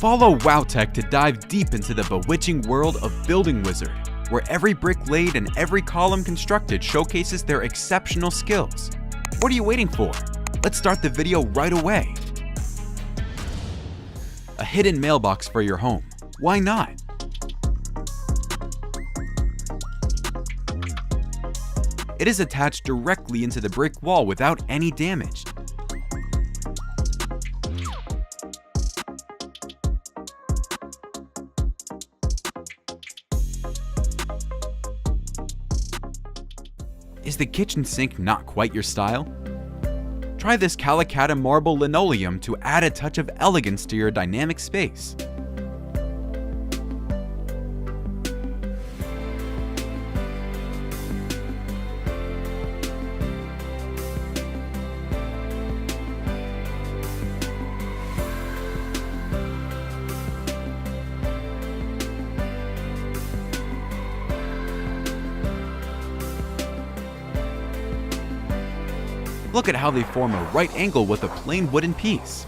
Follow WowTech to dive deep into the bewitching world of Building Wizard, where every brick laid and every column constructed showcases their exceptional skills. What are you waiting for? Let's start the video right away. A hidden mailbox for your home. Why not? It is attached directly into the brick wall without any damage. Is the kitchen sink not quite your style? Try this Calacatta marble linoleum to add a touch of elegance to your dynamic space. Look at how they form a right angle with a plain wooden piece.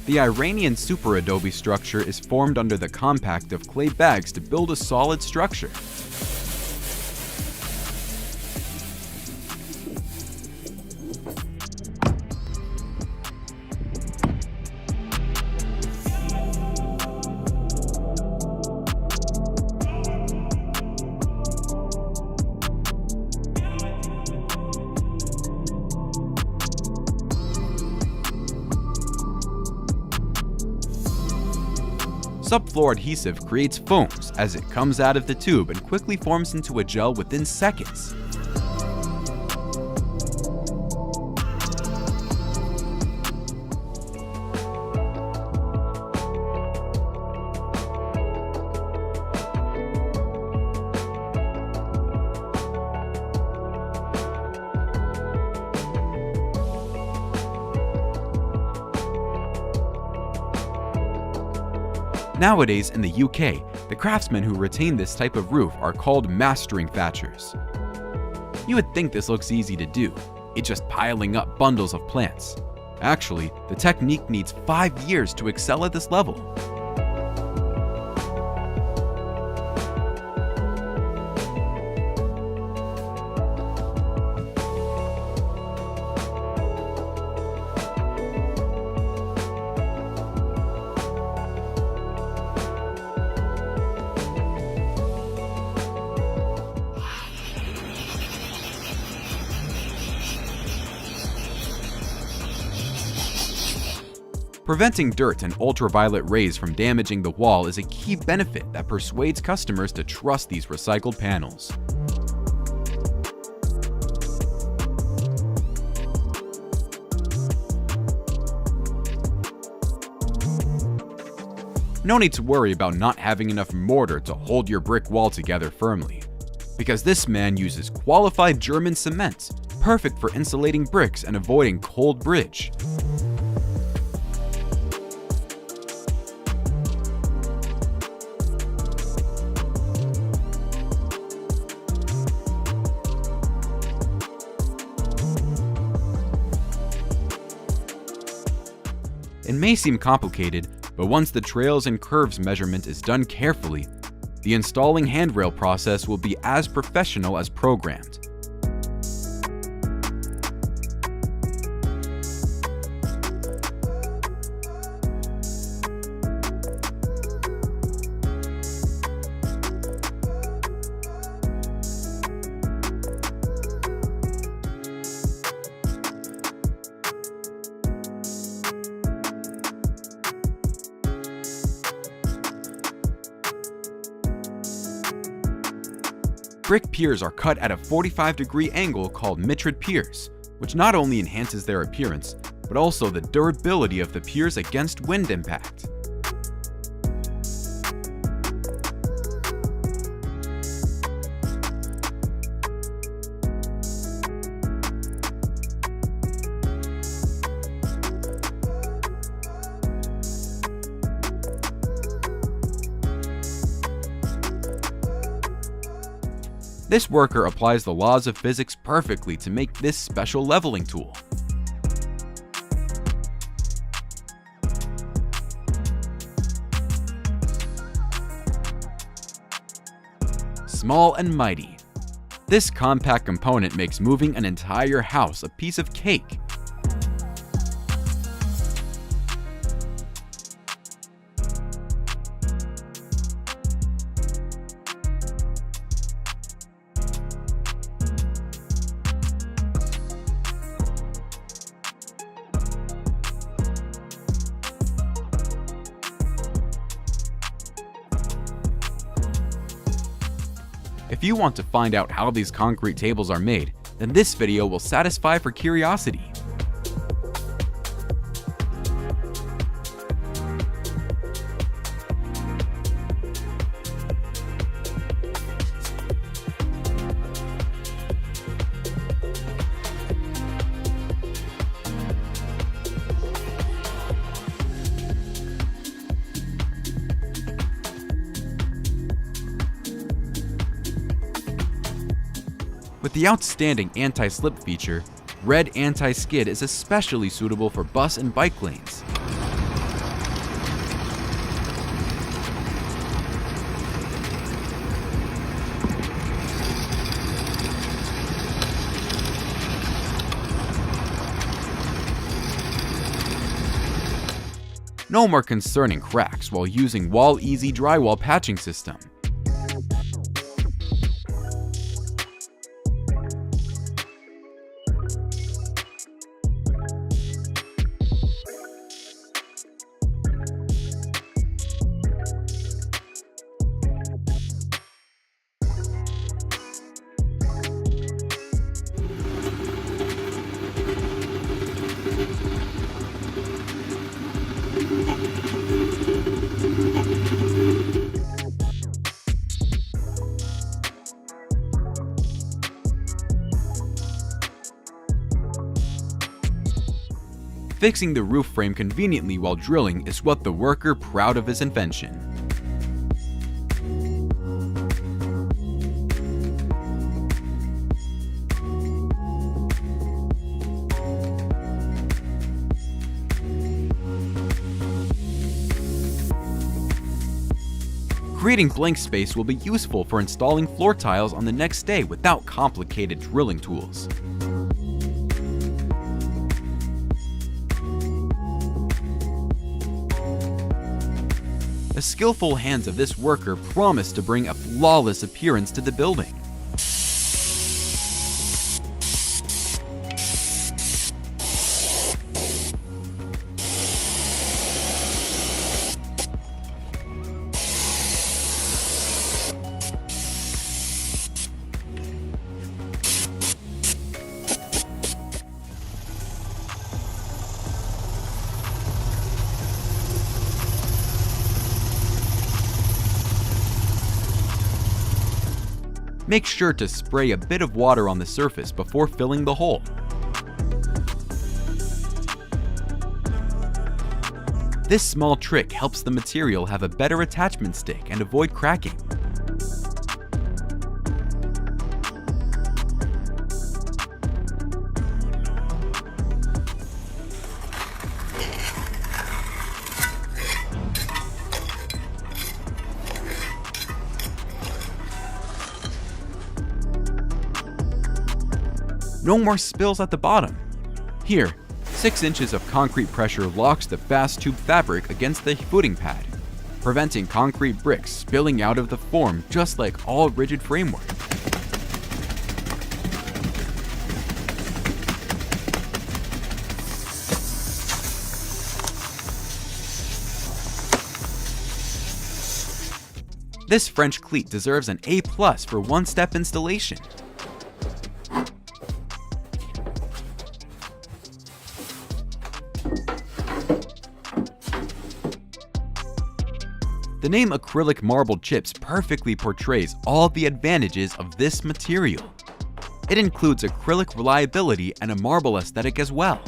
The Iranian super adobe structure is formed under the compact of clay bags to build a solid structure. Subfloor adhesive creates foams as it comes out of the tube and quickly forms into a gel within seconds. Nowadays in the UK, the craftsmen who retain this type of roof are called mastering thatchers. You would think this looks easy to do, it's just piling up bundles of plants. Actually, the technique needs 5 years to excel at this level. Preventing dirt and ultraviolet rays from damaging the wall is a key benefit that persuades customers to trust these recycled panels. No need to worry about not having enough mortar to hold your brick wall together firmly, because this man uses qualified German cement, perfect for insulating bricks and avoiding cold bridge. It may seem complicated, but once the trails and curves measurement is done carefully, the installing handrail process will be as professional as programmed. Brick piers are cut at a 45-degree angle called mitred piers, which not only enhances their appearance, but also the durability of the piers against wind impact. This worker applies the laws of physics perfectly to make this special leveling tool. Small and mighty. This compact component makes moving an entire house a piece of cake. If you want to find out how these concrete tables are made, then this video will satisfy for curiosity. With the outstanding anti-slip feature, red anti-skid is especially suitable for bus and bike lanes. No more concerning cracks while using Wall Easy drywall patching system. Fixing the roof frame conveniently while drilling is what the worker proud of his invention. Creating blank space will be useful for installing floor tiles on the next day without complicated drilling tools. The skillful hands of this worker promise to bring a flawless appearance to the building. Make sure to spray a bit of water on the surface before filling the hole. This small trick helps the material have a better attachment stick and avoid cracking. No more spills at the bottom. Here, 6 inches of concrete pressure locks the fast tube fabric against the footing pad, preventing concrete bricks spilling out of the form just like all rigid framework. This French cleat deserves an A+ for one-step installation. The name acrylic marble chips perfectly portrays all the advantages of this material. It includes acrylic reliability and a marble aesthetic as well.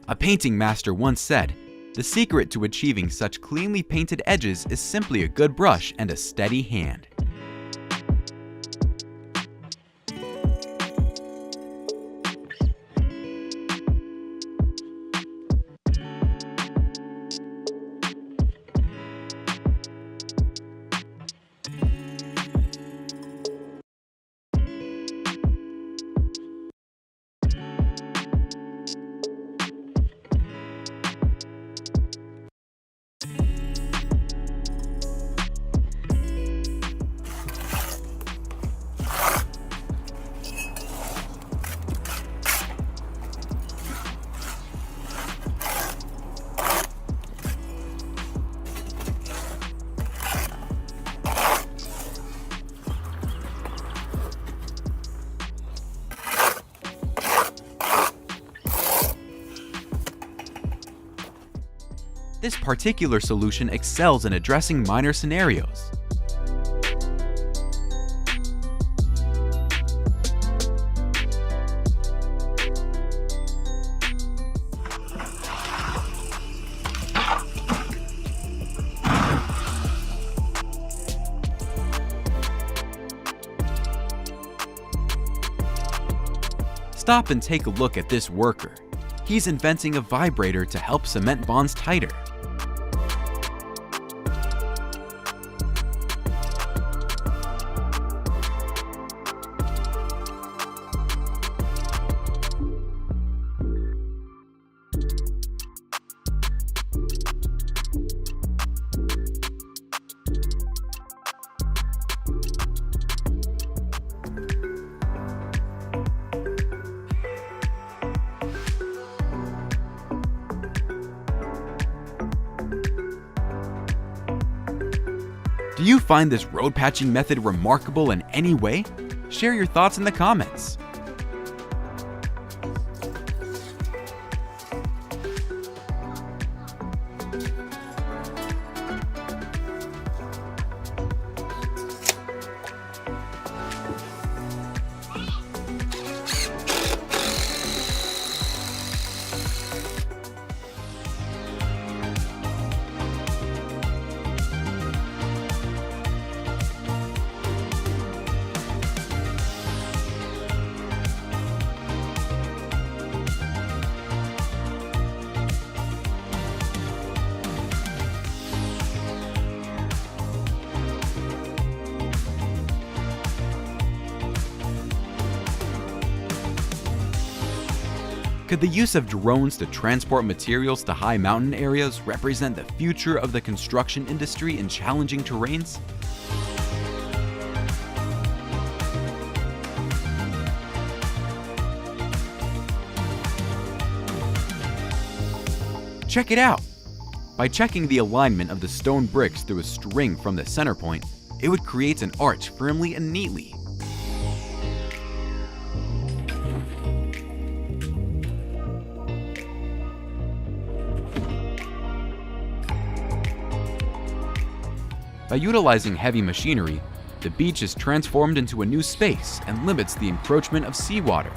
A painting master once said, "The secret to achieving such cleanly painted edges is simply a good brush and a steady hand." This particular solution excels in addressing minor scenarios. Stop and take a look at this worker. He's inventing a vibrator to help cement bonds tighter. Do you find this road patching method remarkable in any way? Share your thoughts in the comments. Could the use of drones to transport materials to high mountain areas represent the future of the construction industry in challenging terrains? Check it out! By checking the alignment of the stone bricks through a string from the center point, it would create an arch firmly and neatly. By utilizing heavy machinery, the beach is transformed into a new space and limits the encroachment of seawater.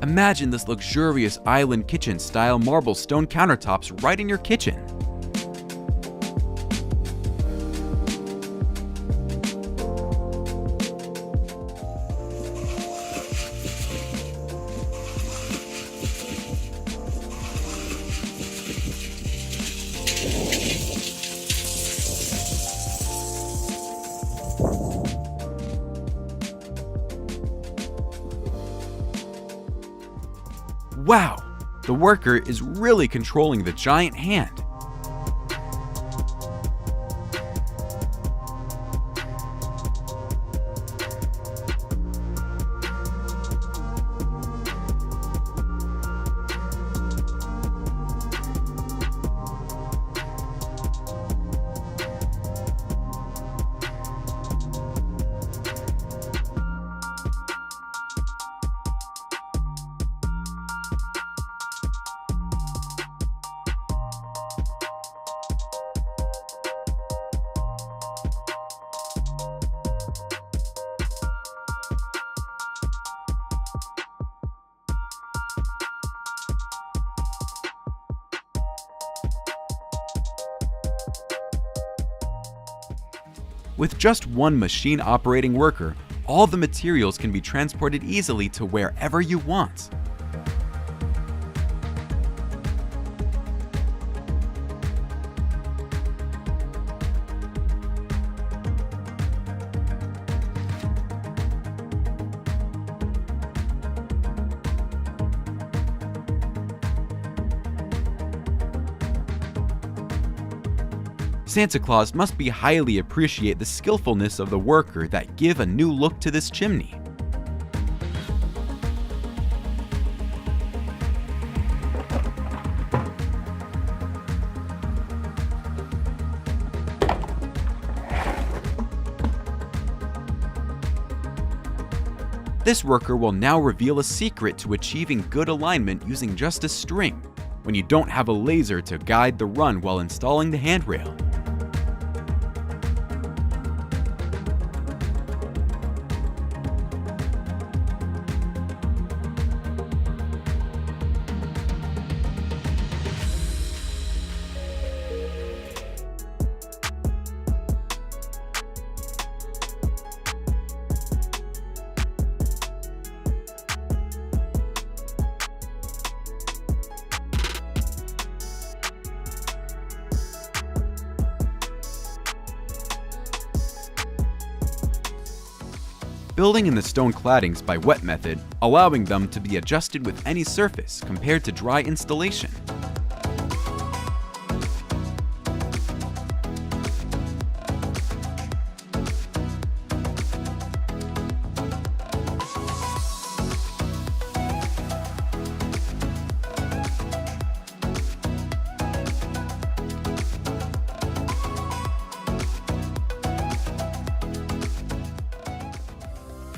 Imagine this luxurious island kitchen-style marble stone countertops right in your kitchen. Wow, the worker is really controlling the giant hand. With just one machine operating worker, all the materials can be transported easily to wherever you want. Santa Claus must be highly appreciate the skillfulness of the worker that give a new look to this chimney. This worker will now reveal a secret to achieving good alignment using just a string, when you don't have a laser to guide the run while installing the handrail. Building in the stone claddings by wet method, allowing them to be adjusted with any surface compared to dry installation.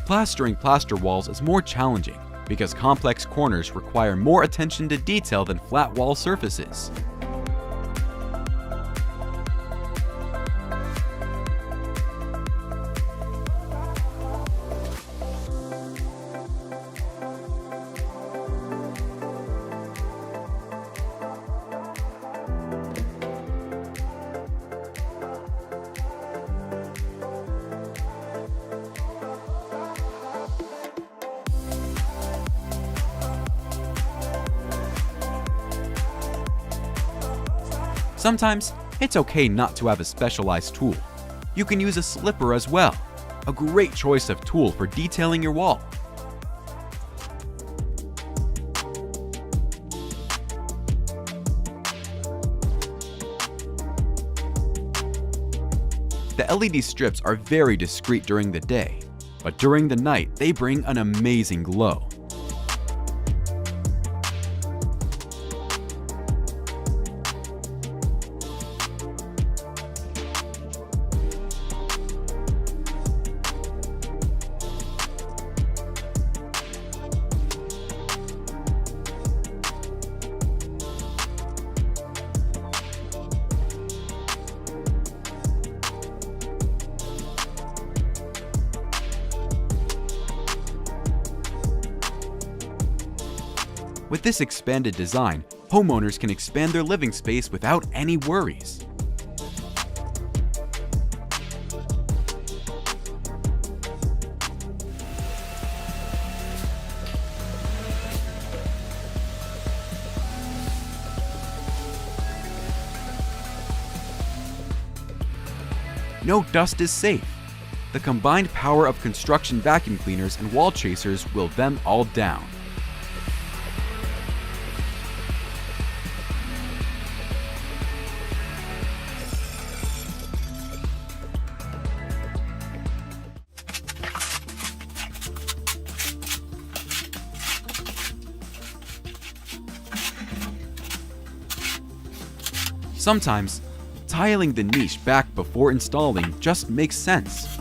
Plastering plaster walls is more challenging because complex corners require more attention to detail than flat wall surfaces. Sometimes, it's okay not to have a specialized tool. You can use a slipper as well, a great choice of tool for detailing your wall. The LED strips are very discreet during the day, but during the night they bring an amazing glow. With this expanded design, homeowners can expand their living space without any worries. No dust is safe. The combined power of construction vacuum cleaners and wall chasers will them all down. Sometimes, tiling the niche back before installing just makes sense.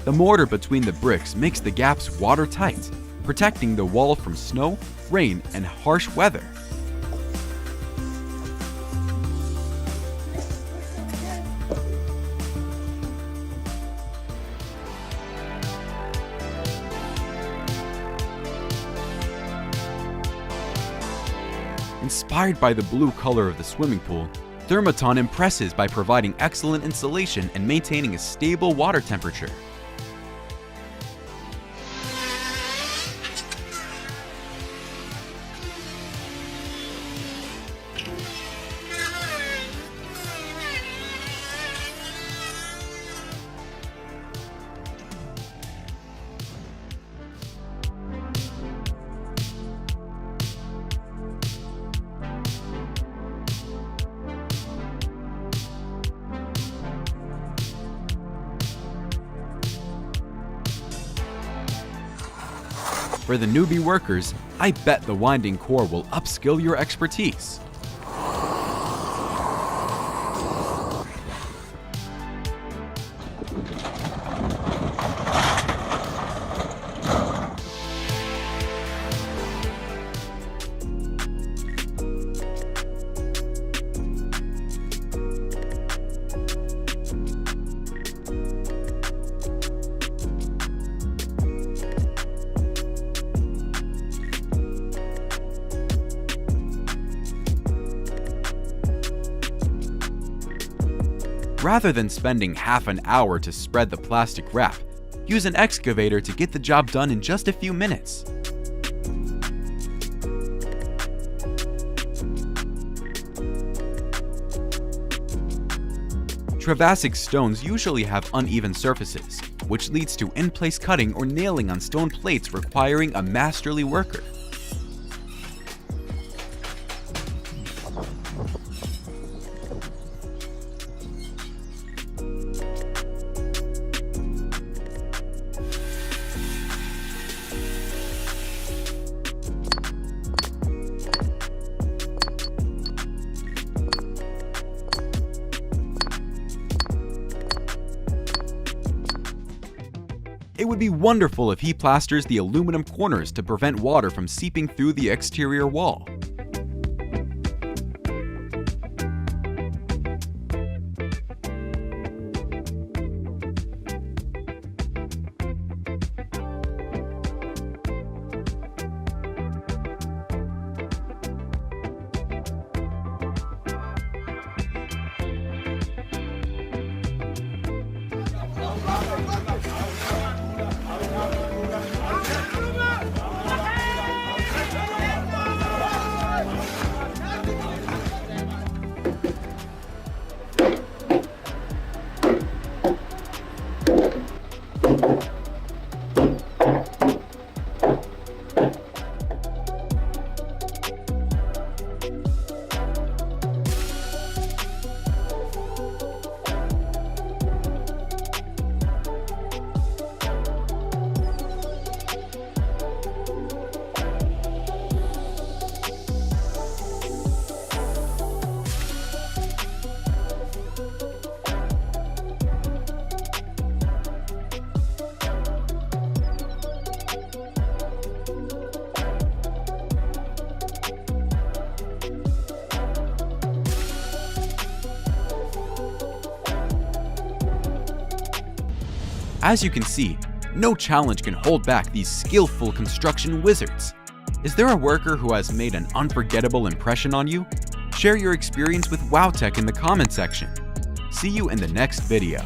The mortar between the bricks makes the gaps watertight, protecting the wall from snow, rain, and harsh weather. Inspired by the blue color of the swimming pool, Thermaton impresses by providing excellent insulation and maintaining a stable water temperature. For the newbie workers, I bet the winding core will upskill your expertise. Rather than spending half an hour to spread the plastic wrap, use an excavator to get the job done in just a few minutes. Travasic stones usually have uneven surfaces, which leads to in-place cutting or nailing on stone plates requiring a masterly worker. It would be wonderful if he plasters the aluminum corners to prevent water from seeping through the exterior wall. As you can see, no challenge can hold back these skillful construction wizards. Is there a worker who has made an unforgettable impression on you? Share your experience with WowTech in the comment section. See you in the next video.